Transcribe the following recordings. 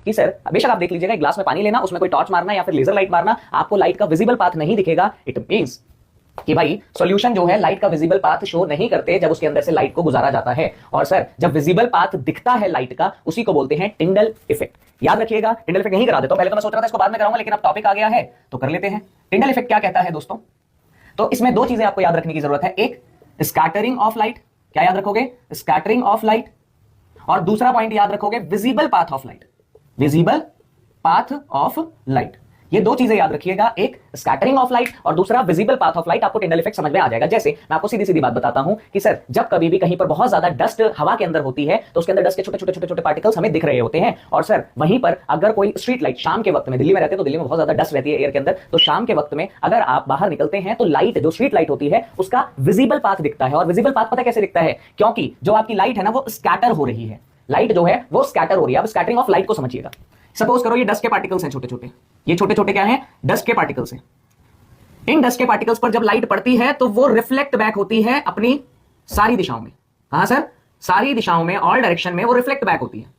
कि सर बेशक आप देख लीजिएगा, एक ग्लास में पानी लेना, उसमें कोई टॉर्च मारना या फिर लेजर लाइट मारना, आपको लाइट का विजिबल पाथ नहीं दिखेगा। इट मींस कि भाई सॉल्यूशन जो है लाइट का विजिबल पाथ शो नहीं करते जब उसके अंदर से लाइट को गुजारा जाता है। और सर जब विजिबल पाथ दिखता है लाइट का, उसी को बोलते हैं टिंडल इफेक्ट। याद रखिएगा, टिंडल इफेक्ट यहीं करा देता हूं। पहले तो मैं सोच रहा था इसको बाद में कराऊंगा, लेकिन अब टॉपिक आ गया है तो कर लेते हैं। टिंडल इफेक्ट क्या कहता है दोस्तों? तो इसमें दो चीजें आपको याद रखने की जरूरत है। एक स्कैटरिंग ऑफ लाइट, क्या याद रखोगे? Scattering of light. और दूसरा पॉइंट याद रखोगे visible path of light, visible path of light. ये दो चीजें याद रखिएगा, एक स्कैटरिंग ऑफ लाइट और दूसरा विजिबल पाथ ऑफ लाइट। आपको टिंडल इफेक्ट समझ में आ जाएगा। जैसे मैं आपको सीधी सीधी बात बताता हूं कि सर जब कभी भी कहीं पर बहुत ज्यादा डस्ट हवा के अंदर होती है तो उसके अंदर डस्ट के छोटे छोटे छोटे छोटे पार्टिकल्स हमें दिख रहे होते हैं। और सर वहीं पर अगर कोई स्ट्रीट लाइट शाम के वक्त में, दिल्ली में रहते हैं तो दिल्ली में बहुत ज्यादा डस्ट रहती है एयर के अंदर, तो शाम के वक्त में अगर आप बाहर निकलते हैं तो लाइट जो स्ट्रीट लाइट होती है उसका विजिबल पाथ दिखता है। और विजिबल पाथ पता कैसे दिखता है? क्योंकि जो आपकी लाइट है ना वो स्कैटर हो रही है, लाइट जो है वो स्कैटर हो रही है। अब स्कैटरिंग ऑफ लाइट को समझिएगा। सपोज करो ये डस्ट के पार्टिकल्स हैं छोटे छोटे, ये छोटे छोटे क्या हैं? डस्ट के पार्टिकल्स हैं। इन डस्ट के पार्टिकल्स पर जब लाइट पड़ती है तो वो रिफ्लेक्ट बैक होती है अपनी सारी दिशाओं में। कहां सर? सारी दिशाओं में, ऑल डायरेक्शन में वो रिफ्लेक्ट बैक होती है।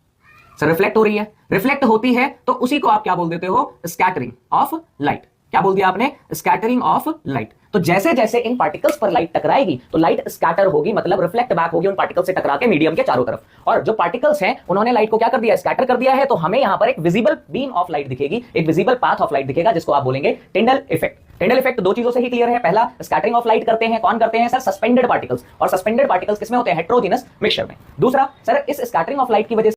सर रिफ्लेक्ट हो रही है, रिफ्लेक्ट होती है तो उसी को आप क्या बोल देते हो? Scattering of light. क्या बोल दिया आपने? Scattering of light. तो जैसे जैसे इन पार्टिकल्स पर लाइट टकराएगी तो लाइट स्कैटर होगी, मतलब रिफ्लेक्ट बैक होगी उन पार्टिकल्स से टकरा के मीडियम के चारों तरफ। और जो पार्टिकल्स हैं उन्होंने लाइट को क्या कर दिया? स्कैटर कर दिया है। तो हमें यहां पर एक विजिबल बीम ऑफ लाइट दिखेगी, एक विजिबल पाथ ऑफ लाइट दिखेगा, जिसको आप बोलेंगे टिंडल इफेक्ट। टिंडल इफेक्ट दो चीजों से ही क्लियर है। पहला, स्कैटरिंग ऑफ लाइट करते हैं। कौन करते हैं सर? Suspended particles. और सस्पेंडेड पार्टिकल्स किसमें होते हैं? हेट्रोजीनस मिक्सचर में। दूसरा, सर इस स्कैटरिंग ऑफ लाइट की वजह